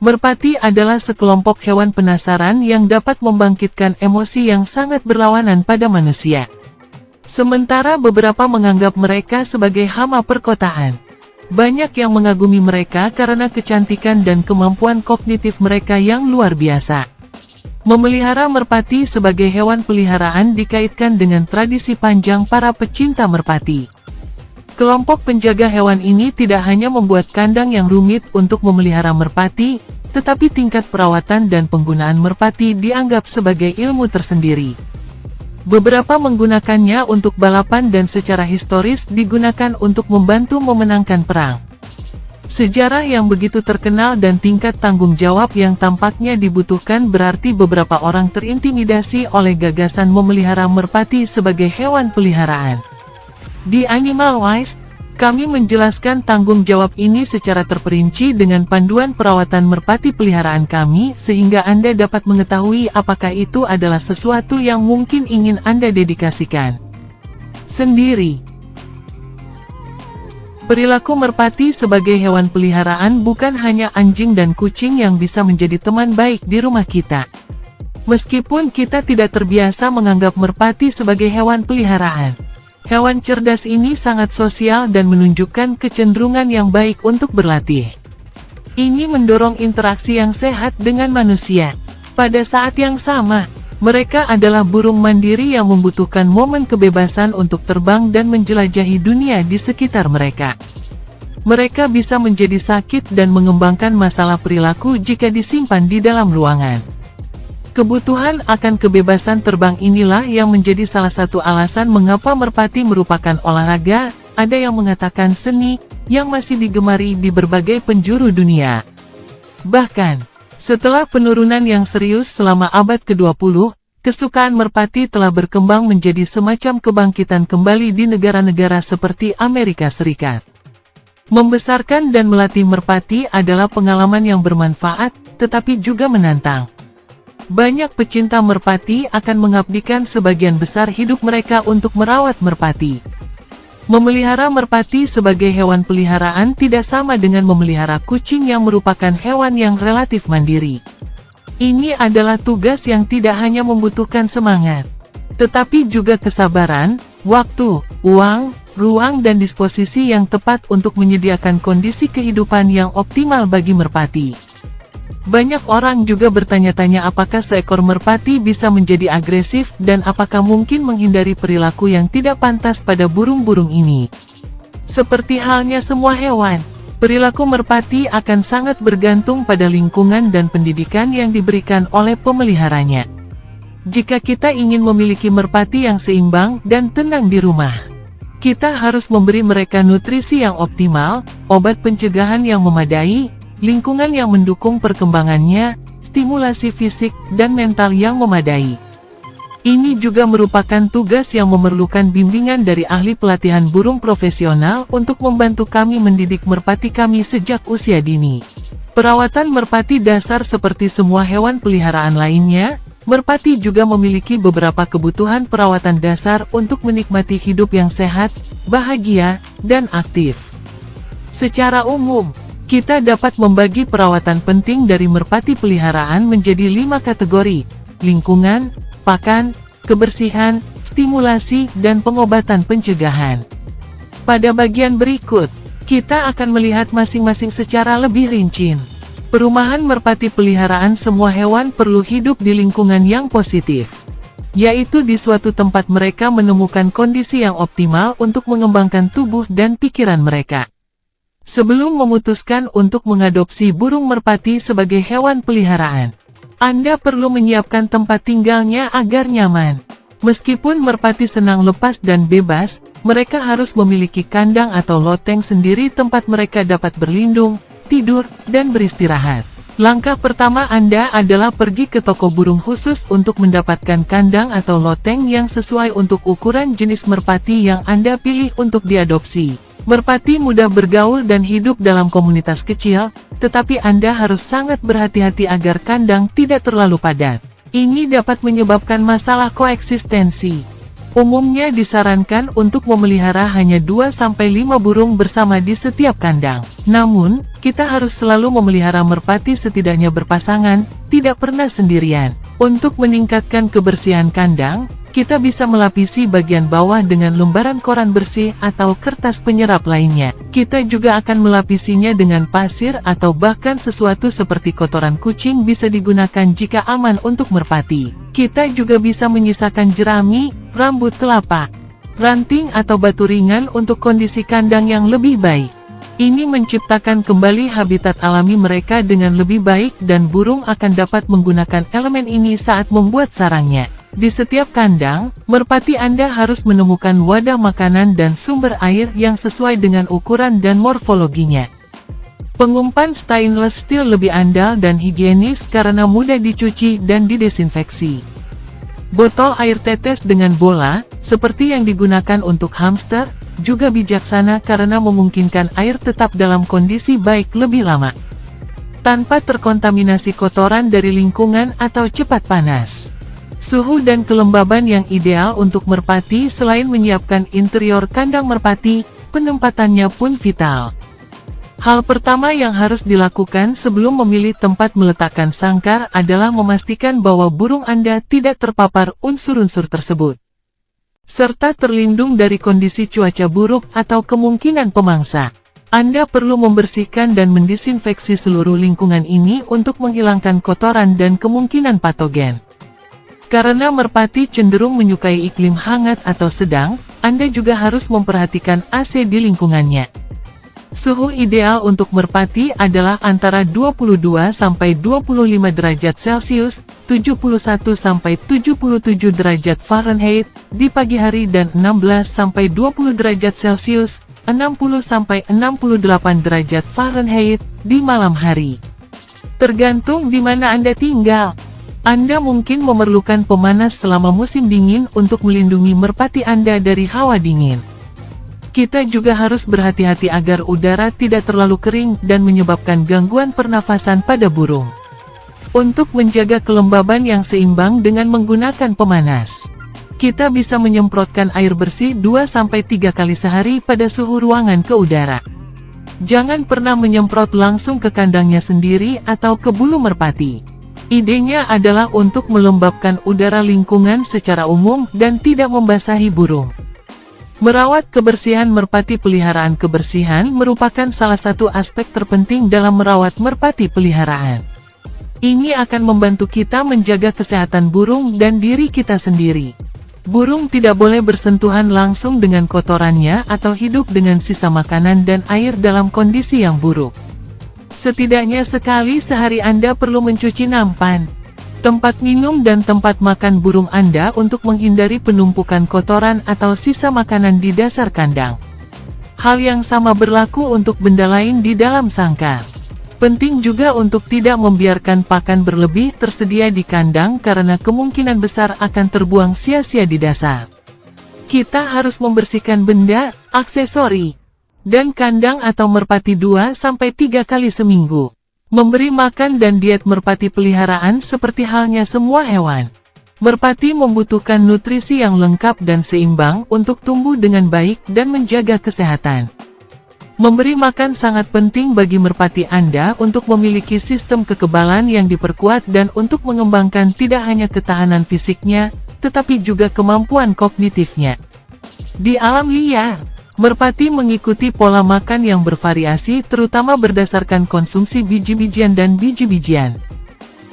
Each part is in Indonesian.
Merpati adalah sekelompok hewan penasaran yang dapat membangkitkan emosi yang sangat berlawanan pada manusia. Sementara beberapa menganggap mereka sebagai hama perkotaan. Banyak yang mengagumi mereka karena kecantikan dan kemampuan kognitif mereka yang luar biasa. Memelihara merpati sebagai hewan peliharaan dikaitkan dengan tradisi panjang para pecinta merpati. Kelompok penjaga hewan ini tidak hanya membuat kandang yang rumit untuk memelihara merpati, tetapi tingkat perawatan dan penggunaan merpati dianggap sebagai ilmu tersendiri. Beberapa menggunakannya untuk balapan dan secara historis digunakan untuk membantu memenangkan perang. Sejarah yang begitu terkenal dan tingkat tanggung jawab yang tampaknya dibutuhkan berarti beberapa orang terintimidasi oleh gagasan memelihara merpati sebagai hewan peliharaan. Di Animal Wise, kami menjelaskan tanggung jawab ini secara terperinci dengan panduan perawatan merpati peliharaan kami sehingga Anda dapat mengetahui apakah itu adalah sesuatu yang mungkin ingin Anda dedikasikan sendiri. Perilaku merpati sebagai hewan peliharaan bukan hanya anjing dan kucing yang bisa menjadi teman baik di rumah kita. Meskipun kita tidak terbiasa menganggap merpati sebagai hewan peliharaan, hewan cerdas ini sangat sosial dan menunjukkan kecenderungan yang baik untuk berlatih. Ini mendorong interaksi yang sehat dengan manusia. Pada saat yang sama, mereka adalah burung mandiri yang membutuhkan momen kebebasan untuk terbang dan menjelajahi dunia di sekitar mereka. Mereka bisa menjadi sakit dan mengembangkan masalah perilaku jika disimpan di dalam ruangan. Kebutuhan akan kebebasan terbang inilah yang menjadi salah satu alasan mengapa merpati merupakan olahraga, ada yang mengatakan seni, yang masih digemari di berbagai penjuru dunia. Bahkan, setelah penurunan yang serius selama abad ke-20, kesukaan merpati telah berkembang menjadi semacam kebangkitan kembali di negara-negara seperti Amerika Serikat. Membesarkan dan melatih merpati adalah pengalaman yang bermanfaat, tetapi juga menantang. Banyak pecinta merpati akan mengabdikan sebagian besar hidup mereka untuk merawat merpati. Memelihara merpati sebagai hewan peliharaan tidak sama dengan memelihara kucing yang merupakan hewan yang relatif mandiri. Ini adalah tugas yang tidak hanya membutuhkan semangat, tetapi juga kesabaran, waktu, uang, ruang dan disposisi yang tepat untuk menyediakan kondisi kehidupan yang optimal bagi merpati. Banyak orang juga bertanya-tanya apakah seekor merpati bisa menjadi agresif dan apakah mungkin menghindari perilaku yang tidak pantas pada burung-burung ini. Seperti halnya semua hewan, perilaku merpati akan sangat bergantung pada lingkungan dan pendidikan yang diberikan oleh pemeliharanya. Jika kita ingin memiliki merpati yang seimbang dan tenang di rumah, kita harus memberi mereka nutrisi yang optimal, obat pencegahan yang memadai, lingkungan yang mendukung perkembangannya, stimulasi fisik dan mental yang memadai. Ini juga merupakan tugas yang memerlukan bimbingan dari ahli pelatihan burung profesional untuk membantu kami mendidik merpati kami sejak usia dini. Perawatan merpati dasar seperti semua hewan peliharaan lainnya, merpati juga memiliki beberapa kebutuhan perawatan dasar untuk menikmati hidup yang sehat, bahagia, dan aktif. Secara umum, kita dapat membagi perawatan penting dari merpati peliharaan menjadi 5 kategori: lingkungan, pakan, kebersihan, stimulasi, dan pengobatan pencegahan. Pada bagian berikut, kita akan melihat masing-masing secara lebih rinci. Perumahan merpati peliharaan. Semua hewan perlu hidup di lingkungan yang positif, yaitu di suatu tempat mereka menemukan kondisi yang optimal untuk mengembangkan tubuh dan pikiran mereka. Sebelum memutuskan untuk mengadopsi burung merpati sebagai hewan peliharaan, Anda perlu menyiapkan tempat tinggalnya agar nyaman. Meskipun merpati senang lepas dan bebas, mereka harus memiliki kandang atau loteng sendiri tempat mereka dapat berlindung, tidur, dan beristirahat. Langkah pertama Anda adalah pergi ke toko burung khusus untuk mendapatkan kandang atau loteng yang sesuai untuk ukuran jenis merpati yang Anda pilih untuk diadopsi. Merpati mudah bergaul dan hidup dalam komunitas kecil, tetapi Anda harus sangat berhati-hati agar kandang tidak terlalu padat. Ini dapat menyebabkan masalah koeksistensi. Umumnya disarankan untuk memelihara hanya 2-5 burung bersama di setiap kandang. Namun, kita harus selalu memelihara merpati setidaknya berpasangan, tidak pernah sendirian. Untuk meningkatkan kebersihan kandang, kita bisa melapisi bagian bawah dengan lembaran koran bersih atau kertas penyerap lainnya. Kita juga akan melapisinya dengan pasir atau bahkan sesuatu seperti kotoran kucing bisa digunakan jika aman untuk merpati. Kita juga bisa menyisakan jerami, rambut kelapa, ranting atau batu ringan untuk kondisi kandang yang lebih baik. Ini menciptakan kembali habitat alami mereka dengan lebih baik dan burung akan dapat menggunakan elemen ini saat membuat sarangnya. Di setiap kandang, merpati Anda harus menemukan wadah makanan dan sumber air yang sesuai dengan ukuran dan morfologinya. Pengumpan stainless steel lebih andal dan higienis karena mudah dicuci dan didesinfeksi. Botol air tetes dengan bola, seperti yang digunakan untuk hamster, juga bijaksana karena memungkinkan air tetap dalam kondisi baik lebih lama, tanpa terkontaminasi kotoran dari lingkungan atau cepat panas. Suhu dan kelembaban yang ideal untuk merpati selain menyiapkan interior kandang merpati, penempatannya pun vital. Hal pertama yang harus dilakukan sebelum memilih tempat meletakkan sangkar adalah memastikan bahwa burung Anda tidak terpapar unsur-unsur tersebut, serta terlindung dari kondisi cuaca buruk atau kemungkinan pemangsa. Anda perlu membersihkan dan mendisinfeksi seluruh lingkungan ini untuk menghilangkan kotoran dan kemungkinan patogen. Karena merpati cenderung menyukai iklim hangat atau sedang, Anda juga harus memperhatikan AC di lingkungannya. Suhu ideal untuk merpati adalah antara 22-25 derajat Celcius, 71-77 derajat Fahrenheit, di pagi hari dan 16-20 derajat Celcius, 60-68 derajat Fahrenheit, di malam hari. Tergantung di mana Anda tinggal. Anda mungkin memerlukan pemanas selama musim dingin untuk melindungi merpati Anda dari hawa dingin. Kita juga harus berhati-hati agar udara tidak terlalu kering dan menyebabkan gangguan pernafasan pada burung. Untuk menjaga kelembaban yang seimbang dengan menggunakan pemanas, kita bisa menyemprotkan air bersih 2-3 kali sehari pada suhu ruangan ke udara. Jangan pernah menyemprot langsung ke kandangnya sendiri atau ke bulu merpati. Idenya adalah untuk melembabkan udara lingkungan secara umum dan tidak membasahi burung. Merawat kebersihan merpati peliharaan. Kebersihan merupakan salah satu aspek terpenting dalam merawat merpati peliharaan. Ini akan membantu kita menjaga kesehatan burung dan diri kita sendiri. Burung tidak boleh bersentuhan langsung dengan kotorannya atau hidup dengan sisa makanan dan air dalam kondisi yang buruk. Setidaknya sekali sehari Anda perlu mencuci nampan, tempat minum dan tempat makan burung Anda untuk menghindari penumpukan kotoran atau sisa makanan di dasar kandang. Hal yang sama berlaku untuk benda lain di dalam sangkar. Penting juga untuk tidak membiarkan pakan berlebih tersedia di kandang karena kemungkinan besar akan terbuang sia-sia di dasar. Kita harus membersihkan benda, aksesori, dan kandang atau merpati 2-3 kali seminggu. Memberi makan dan diet merpati peliharaan seperti halnya semua hewan. Merpati membutuhkan nutrisi yang lengkap dan seimbang untuk tumbuh dengan baik dan menjaga kesehatan. Memberi makan sangat penting bagi merpati Anda untuk memiliki sistem kekebalan yang diperkuat dan untuk mengembangkan tidak hanya ketahanan fisiknya, tetapi juga kemampuan kognitifnya. Di alam liar, merpati mengikuti pola makan yang bervariasi terutama berdasarkan konsumsi biji-bijian dan biji-bijian.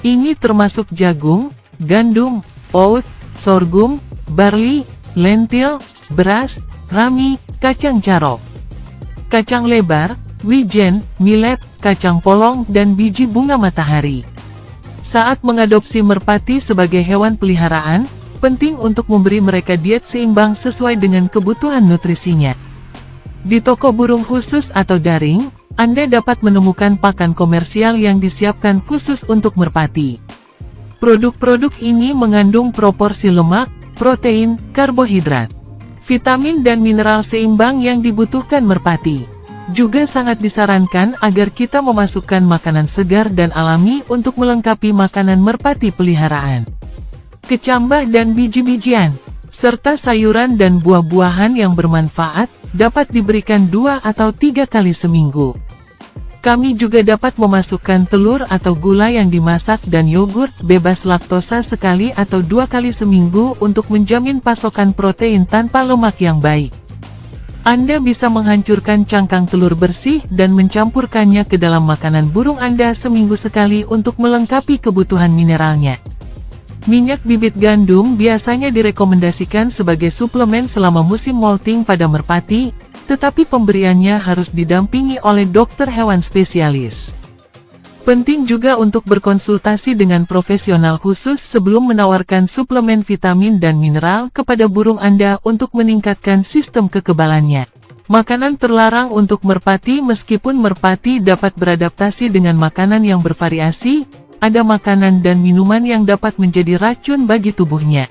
Ini termasuk jagung, gandum, oat, sorghum, barley, lentil, beras, rami, kacang carok, kacang lebar, wijen, millet, kacang polong dan biji bunga matahari. Saat mengadopsi merpati sebagai hewan peliharaan, penting untuk memberi mereka diet seimbang sesuai dengan kebutuhan nutrisinya. Di toko burung khusus atau daring, Anda dapat menemukan pakan komersial yang disiapkan khusus untuk merpati. Produk-produk ini mengandung proporsi lemak, protein, karbohidrat, vitamin dan mineral seimbang yang dibutuhkan merpati. Juga sangat disarankan agar kita memasukkan makanan segar dan alami untuk melengkapi makanan merpati peliharaan. Kecambah dan biji-bijian. serta sayuran dan buah-buahan yang bermanfaat, dapat diberikan 2 atau 3 kali seminggu. Kami juga dapat memasukkan telur atau gula yang dimasak dan yogurt bebas laktosa sekali atau 2 kali seminggu untuk menjamin pasokan protein tanpa lemak yang baik. Anda bisa menghancurkan cangkang telur bersih dan mencampurkannya ke dalam makanan burung Anda seminggu sekali untuk melengkapi kebutuhan mineralnya. Minyak bibit gandum biasanya direkomendasikan sebagai suplemen selama musim molting pada merpati, tetapi pemberiannya harus didampingi oleh dokter hewan spesialis. Penting juga untuk berkonsultasi dengan profesional khusus sebelum menawarkan suplemen vitamin dan mineral kepada burung Anda untuk meningkatkan sistem kekebalannya. Makanan terlarang untuk merpati. Meskipun merpati dapat beradaptasi dengan makanan yang bervariasi, ada makanan dan minuman yang dapat menjadi racun bagi tubuhnya.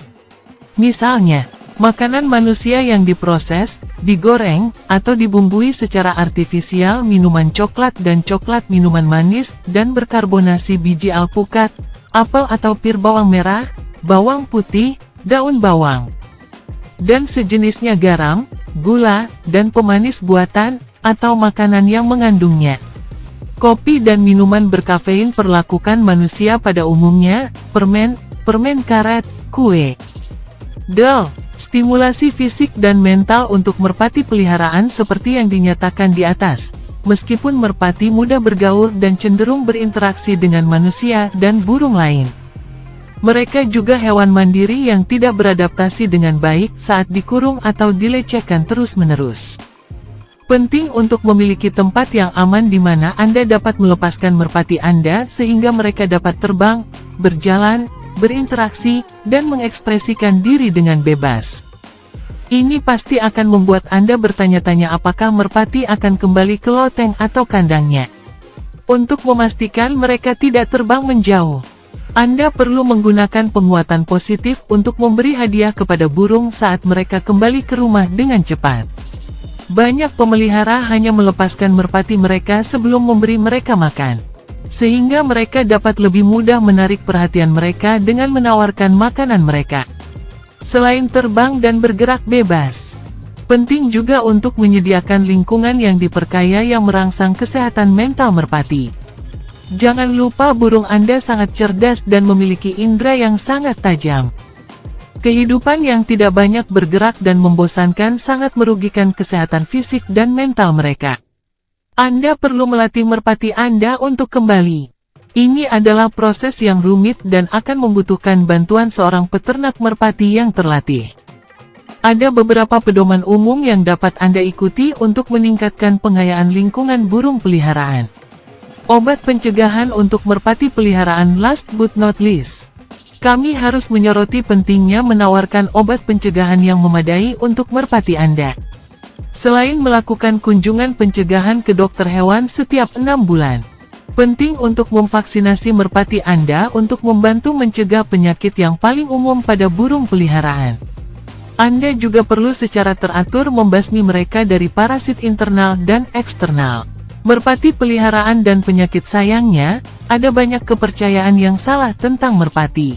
Misalnya, makanan manusia yang diproses, digoreng, atau dibumbui secara artifisial, minuman coklat dan coklat, minuman manis, dan berkarbonasi biji alpukat, apel atau pir, bawang merah, bawang putih, daun bawang, dan sejenisnya, garam, gula, dan pemanis buatan, atau makanan yang mengandungnya. Kopi dan minuman berkafein perlakukan manusia pada umumnya, permen karet, kue. Stimulasi fisik dan mental untuk merpati peliharaan seperti yang dinyatakan di atas. Meskipun merpati mudah bergaul dan cenderung berinteraksi dengan manusia dan burung lain, mereka juga hewan mandiri yang tidak beradaptasi dengan baik saat dikurung atau dilecehkan terus-menerus. Penting untuk memiliki tempat yang aman di mana Anda dapat melepaskan merpati Anda sehingga mereka dapat terbang, berjalan, berinteraksi, dan mengekspresikan diri dengan bebas. Ini pasti akan membuat Anda bertanya-tanya apakah merpati akan kembali ke loteng atau kandangnya. Untuk memastikan mereka tidak terbang menjauh, Anda perlu menggunakan penguatan positif untuk memberi hadiah kepada burung saat mereka kembali ke rumah dengan cepat. Banyak pemelihara hanya melepaskan merpati mereka sebelum memberi mereka makan, sehingga mereka dapat lebih mudah menarik perhatian mereka dengan menawarkan makanan mereka. Selain terbang dan bergerak bebas, penting juga untuk menyediakan lingkungan yang diperkaya yang merangsang kesehatan mental merpati. Jangan lupa burung Anda sangat cerdas dan memiliki indera yang sangat tajam. Kehidupan yang tidak banyak bergerak dan membosankan sangat merugikan kesehatan fisik dan mental mereka. Anda perlu melatih merpati Anda untuk kembali. Ini adalah proses yang rumit dan akan membutuhkan bantuan seorang peternak merpati yang terlatih. Ada beberapa pedoman umum yang dapat Anda ikuti untuk meningkatkan pengayaan lingkungan burung peliharaan. Obat pencegahan untuk merpati peliharaan. Last but not least, kami harus menyoroti pentingnya menawarkan obat pencegahan yang memadai untuk merpati Anda. Selain melakukan kunjungan pencegahan ke dokter hewan setiap 6 bulan, penting untuk memvaksinasi merpati Anda untuk membantu mencegah penyakit yang paling umum pada burung peliharaan. Anda juga perlu secara teratur membasmi mereka dari parasit internal dan eksternal. Merpati peliharaan dan penyakit. Sayangnya, ada banyak kepercayaan yang salah tentang merpati.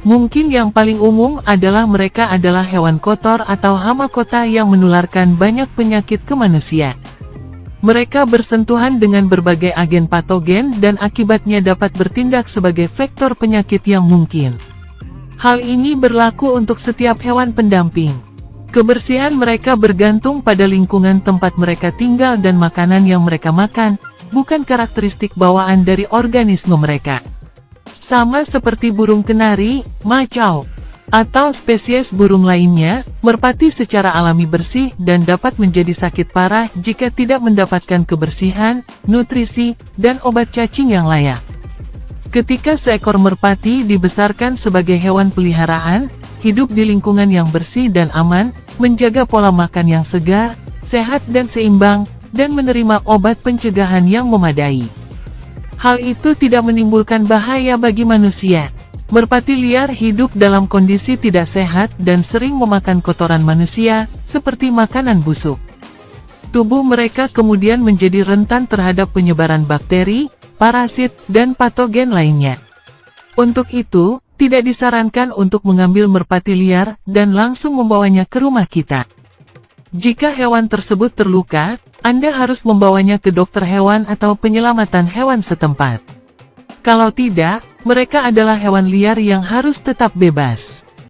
Mungkin yang paling umum adalah mereka adalah hewan kotor atau hama kota yang menularkan banyak penyakit ke manusia. Mereka bersentuhan dengan berbagai agen patogen dan akibatnya dapat bertindak sebagai vektor penyakit yang mungkin. Hal ini berlaku untuk setiap hewan pendamping. Kebersihan mereka bergantung pada lingkungan tempat mereka tinggal dan makanan yang mereka makan, bukan karakteristik bawaan dari organisme mereka. Sama seperti burung kenari, macau, atau spesies burung lainnya, merpati secara alami bersih dan dapat menjadi sakit parah jika tidak mendapatkan kebersihan, nutrisi, dan obat cacing yang layak. Ketika seekor merpati dibesarkan sebagai hewan peliharaan, hidup di lingkungan yang bersih dan aman, menjaga pola makan yang segar, sehat dan seimbang, dan menerima obat pencegahan yang memadai. Hal itu tidak menimbulkan bahaya bagi manusia. Merpati liar hidup dalam kondisi tidak sehat dan sering memakan kotoran manusia, seperti makanan busuk. Tubuh mereka kemudian menjadi rentan terhadap penyebaran bakteri, parasit, dan patogen lainnya. Untuk itu, Tidak disarankan untuk mengambil merpati liar dan langsung membawanya ke rumah kita. Jika hewan tersebut terluka, Anda harus membawanya ke dokter hewan atau penyelamatan hewan setempat. Kalau tidak, mereka adalah hewan liar yang harus tetap bebas.